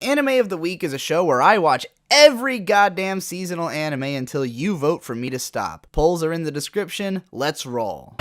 Anime of the Week is a show where I watch every goddamn seasonal anime until you vote for me to stop. Polls are in the description, let's roll.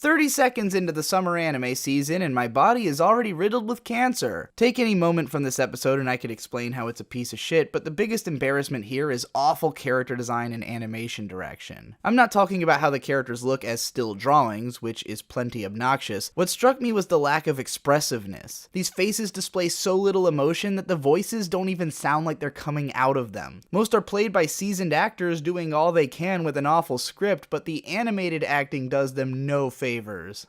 30 seconds into the summer anime season and my body is already riddled with cancer. Take any moment from this episode and I could explain how it's a piece of shit, but the biggest embarrassment here is awful character design and animation direction. I'm not talking about how the characters look as still drawings, which is plenty obnoxious. What struck me was the lack of expressiveness. These faces display so little emotion that the voices don't even sound like they're coming out of them. Most are played by seasoned actors doing all they can with an awful script, but the animated acting does them no favors.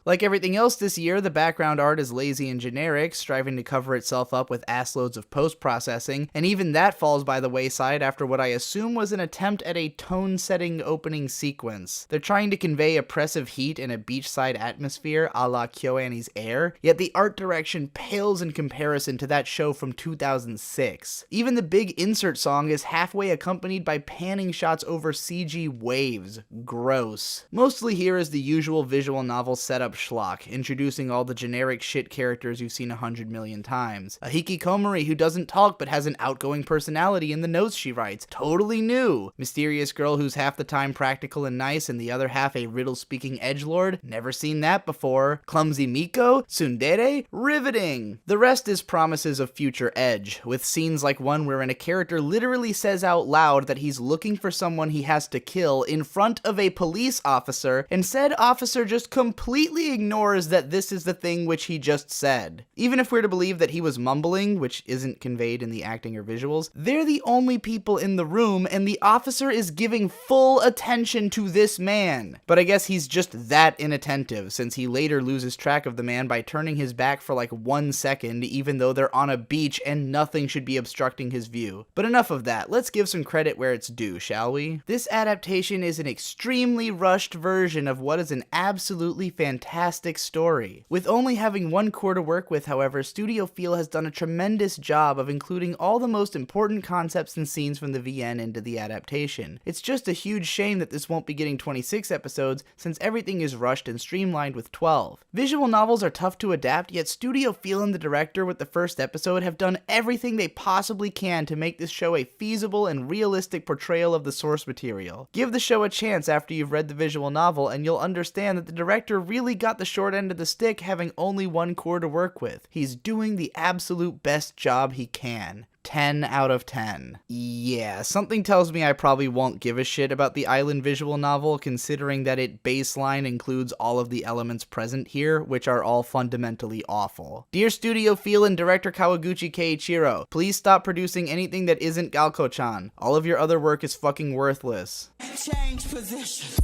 Like everything else this year, the background art is lazy and generic, striving to cover itself up with assloads of post-processing, and even that falls by the wayside after what I assume was an attempt at a tone-setting opening sequence. They're trying to convey oppressive heat and a beachside atmosphere a la KyoAni's Air, yet the art direction pales in comparison to that show from 2006. Even the big insert song is halfway accompanied by panning shots over CG waves. Gross. Mostly here is the usual visual novel setup schlock, introducing all the generic shit characters you've seen 100 million times. A hikikomori who doesn't talk but has an outgoing personality in the notes she writes. Totally new. Mysterious girl who's half the time practical and nice and the other half a riddle-speaking edgelord. Never seen that before. Clumsy Miko. Tsundere. Riveting. The rest is promises of future edge, with scenes like one wherein a character literally says out loud that he's looking for someone he has to kill in front of a police officer, and said officer just completely ignores that this is the thing which he just said. Even if we're to believe that he was mumbling, which isn't conveyed in the acting or visuals, they're the only people in the room and the officer is giving full attention to this man. But I guess he's just that inattentive, since he later loses track of the man by turning his back for like 1 second, even though they're on a beach and nothing should be obstructing his view. But enough of that, let's give some credit where it's due, shall we? This adaptation is an extremely rushed version of what is an absolutely fantastic story. With only having one core to work with, however, Studio Feel has done a tremendous job of including all the most important concepts and scenes from the VN into the adaptation. It's just a huge shame that this won't be getting 26 episodes, since everything is rushed and streamlined with 12. Visual novels are tough to adapt, yet Studio Feel and the director with the first episode have done everything they possibly can to make this show a feasible and realistic portrayal of the source material. Give the show a chance after you've read the visual novel, and you'll understand that the director really got the short end of the stick having only one core to work with. He's doing the absolute best job he can. 10 out of 10. Yeah, something tells me I probably won't give a shit about the Island visual novel, considering that it baseline includes all of the elements present here, which are all fundamentally awful. Dear Studio Feel and director Kawaguchi Keiichiro, please stop producing anything that isn't Galko-chan. All of your other work is fucking worthless. Change positions.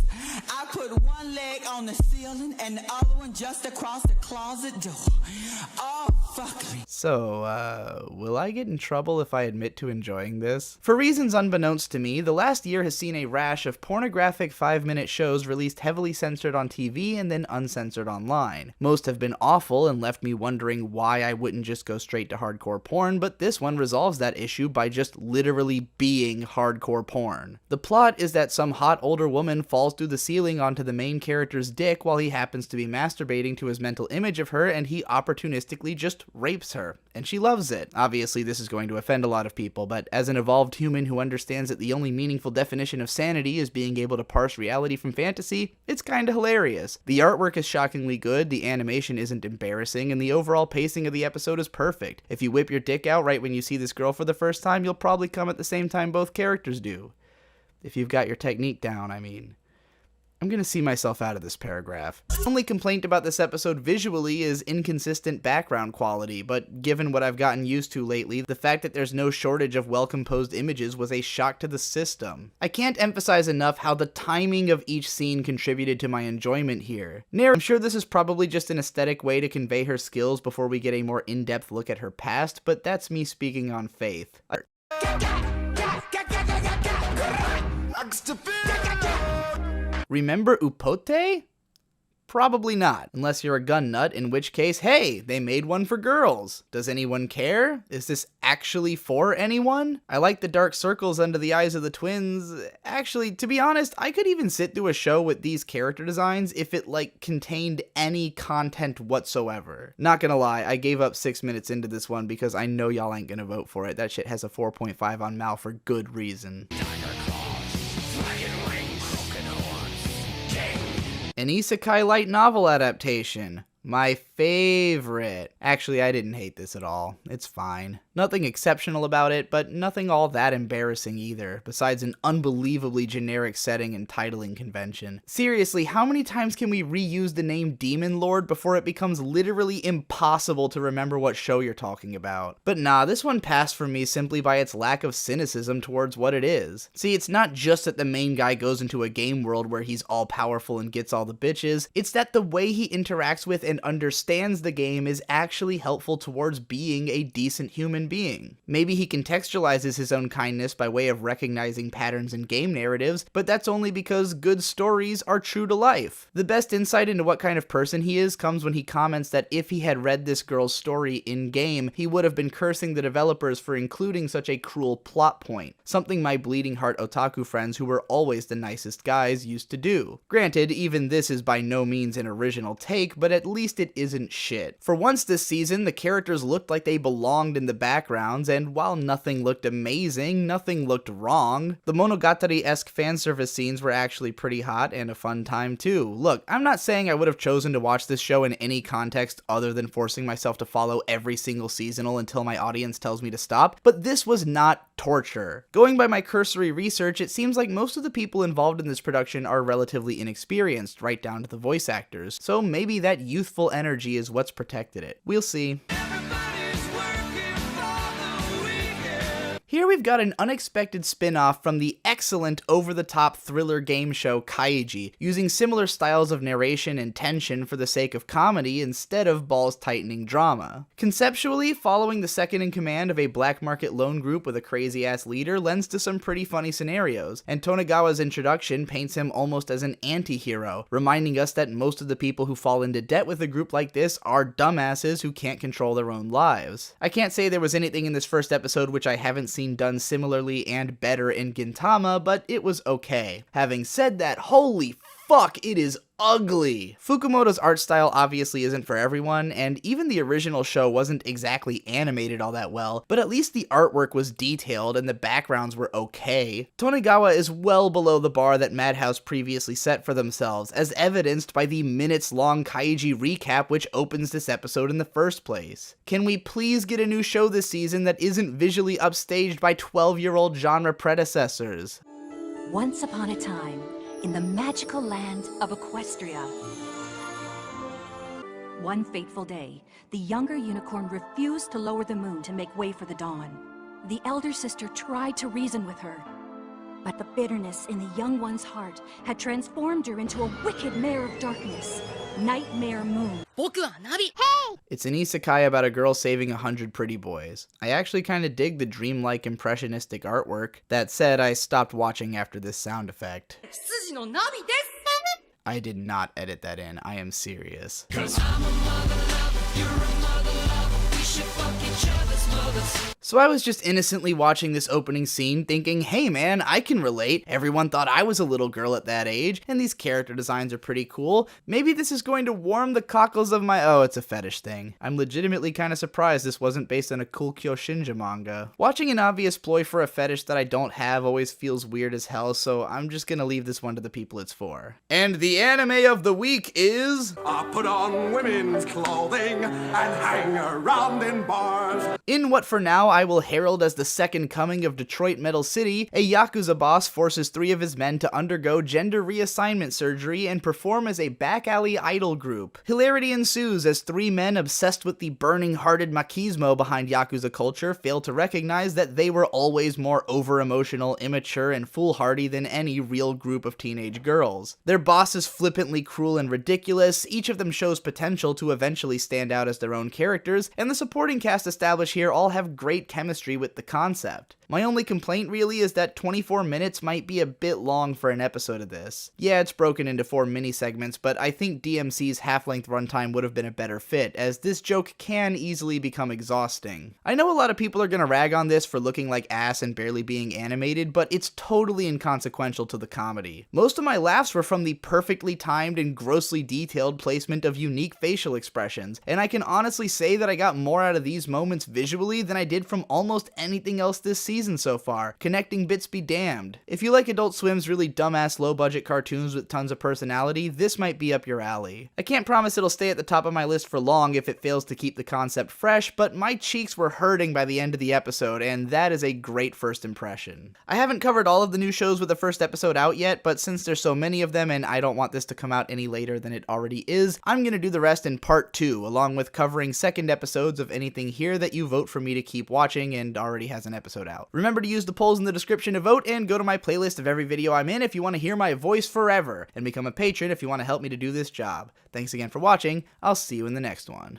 I put one leg on the ceiling and the other one just across the closet door. Oh, fuck me. So, will I get in trouble if I admit to enjoying this? For reasons unbeknownst to me, the last year has seen a rash of pornographic 5-minute shows released heavily censored on TV and then uncensored online. Most have been awful and left me wondering why I wouldn't just go straight to hardcore porn, but this one resolves that issue by just literally being hardcore porn. The plot is that some hot older woman falls through the ceiling onto the main character's dick while he happens to be masturbating to his mental image of her, and he opportunistically just rapes her. And she loves it. Obviously, this is going to offend a lot of people, but as an evolved human who understands that the only meaningful definition of sanity is being able to parse reality from fantasy, it's kinda hilarious. The artwork is shockingly good, the animation isn't embarrassing, and the overall pacing of the episode is perfect. If you whip your dick out right when you see this girl for the first time, you'll probably come at the same time both characters do. If you've got your technique down, I mean. I'm gonna see myself out of this paragraph. The only complaint about this episode visually is inconsistent background quality, but given what I've gotten used to lately, the fact that there's no shortage of well-composed images was a shock to the system. I can't emphasize enough how the timing of each scene contributed to my enjoyment here. I'm sure this is probably just an aesthetic way to convey her skills before we get a more in-depth look at her past, but that's me speaking on faith. Remember Upote? Probably not, unless you're a gun nut, in which case, hey, they made one for girls. Does anyone care? Is this actually for anyone? I like the dark circles under the eyes of the twins. Actually, to be honest, I could even sit through a show with these character designs if it, contained any content whatsoever. Not gonna lie, I gave up 6 minutes into this one because I know y'all ain't gonna vote for it. That shit has a 4.5 on Mal for good reason. An isekai light novel adaptation. My favorite. Actually, I didn't hate this at all. It's fine. Nothing exceptional about it, but nothing all that embarrassing either, besides an unbelievably generic setting and titling convention. Seriously, how many times can we reuse the name Demon Lord before it becomes literally impossible to remember what show you're talking about? But nah, this one passed for me simply by its lack of cynicism towards what it is. See, it's not just that the main guy goes into a game world where he's all powerful and gets all the bitches, it's that the way he interacts with and understands the game is actually helpful towards being a decent human being. Maybe he contextualizes his own kindness by way of recognizing patterns in game narratives, but that's only because good stories are true to life. The best insight into what kind of person he is comes when he comments that if he had read this girl's story in-game, he would have been cursing the developers for including such a cruel plot point, something my bleeding heart otaku friends who were always the nicest guys used to do. Granted, even this is by no means an original take, but at least it isn't shit. For once this season, the characters looked like they belonged in the backgrounds, and while nothing looked amazing, nothing looked wrong. The Monogatari-esque fanservice scenes were actually pretty hot and a fun time too. Look, I'm not saying I would have chosen to watch this show in any context other than forcing myself to follow every single seasonal until my audience tells me to stop, but this was not torture. Going by my cursory research, it seems like most of the people involved in this production are relatively inexperienced, right down to the voice actors, so maybe that youthful energy is what's protected it. We'll see. Here we've got an unexpected spin-off from the excellent over-the-top thriller game show Kaiji, using similar styles of narration and tension for the sake of comedy instead of balls-tightening drama. Conceptually, following the second-in-command of a black market loan group with a crazy-ass leader lends to some pretty funny scenarios, and Tonegawa's introduction paints him almost as an anti-hero, reminding us that most of the people who fall into debt with a group like this are dumbasses who can't control their own lives. I can't say there was anything in this first episode which I haven't seen done similarly and better in Gintama, but it was okay. Having said that, holy fuck, it is ugly. Fukumoto's art style obviously isn't for everyone, and even the original show wasn't exactly animated all that well, but at least the artwork was detailed and the backgrounds were okay. Tonegawa is well below the bar that Madhouse previously set for themselves, as evidenced by the minutes-long Kaiji recap which opens this episode in the first place. Can we please get a new show this season that isn't visually upstaged by 12-year-old genre predecessors? Once upon a time, in the magical land of Equestria. One fateful day, the younger unicorn refused to lower the moon to make way for the dawn. The elder sister tried to reason with her, but the bitterness in the young one's heart had transformed her into a wicked mare of darkness, Nightmare Moon. It's an isekai about a girl saving 100 pretty boys. I actually kinda dig the dreamlike impressionistic artwork. That said, I stopped watching after this sound effect. I did not edit that in, I am serious. 'Cause I'm a mother lover, you're a mother lover, we should fuck each other's mothers. So I was just innocently watching this opening scene thinking, hey man, I can relate. Everyone thought I was a little girl at that age, and these character designs are pretty cool. Maybe this is going to warm the cockles of my— oh, it's a fetish thing. I'm legitimately kinda surprised this wasn't based on a cool Kyoshinja manga. Watching an obvious ploy for a fetish that I don't have always feels weird as hell, so I'm just gonna leave this one to the people it's for. And the anime of the week is— I put on women's clothing and hang around in bars. In what for now I will herald as the second coming of Detroit Metal City, a Yakuza boss forces 3 of his men to undergo gender reassignment surgery and perform as a back alley idol group. Hilarity ensues as 3 men obsessed with the burning-hearted machismo behind Yakuza culture fail to recognize that they were always more over-emotional, immature, and foolhardy than any real group of teenage girls. Their boss is flippantly cruel and ridiculous, each of them shows potential to eventually stand out as their own characters, and the supporting cast established here all have great chemistry with the concept. My only complaint really is that 24 minutes might be a bit long for an episode of this. Yeah, it's broken into 4 mini segments, but I think DMC's half-length runtime would have been a better fit, as this joke can easily become exhausting. I know a lot of people are gonna rag on this for looking like ass and barely being animated, but it's totally inconsequential to the comedy. Most of my laughs were from the perfectly timed and grossly detailed placement of unique facial expressions, and I can honestly say that I got more out of these moments visually than I did from almost anything else this season so far. Connecting bits be damned. If you like Adult Swim's really dumbass low-budget cartoons with tons of personality, this might be up your alley. I can't promise it'll stay at the top of my list for long if it fails to keep the concept fresh, but my cheeks were hurting by the end of the episode, and that is a great first impression. I haven't covered all of the new shows with the first episode out yet, but since there's so many of them and I don't want this to come out any later than it already is, I'm gonna do the rest in part 2, along with covering second episodes of anything here that you vote for me to keep watching and already has an episode out. Remember to use the polls in the description to vote, and go to my playlist of every video I'm in if you want to hear my voice forever, and become a patron if you want to help me to do this job. Thanks again for watching, I'll see you in the next one.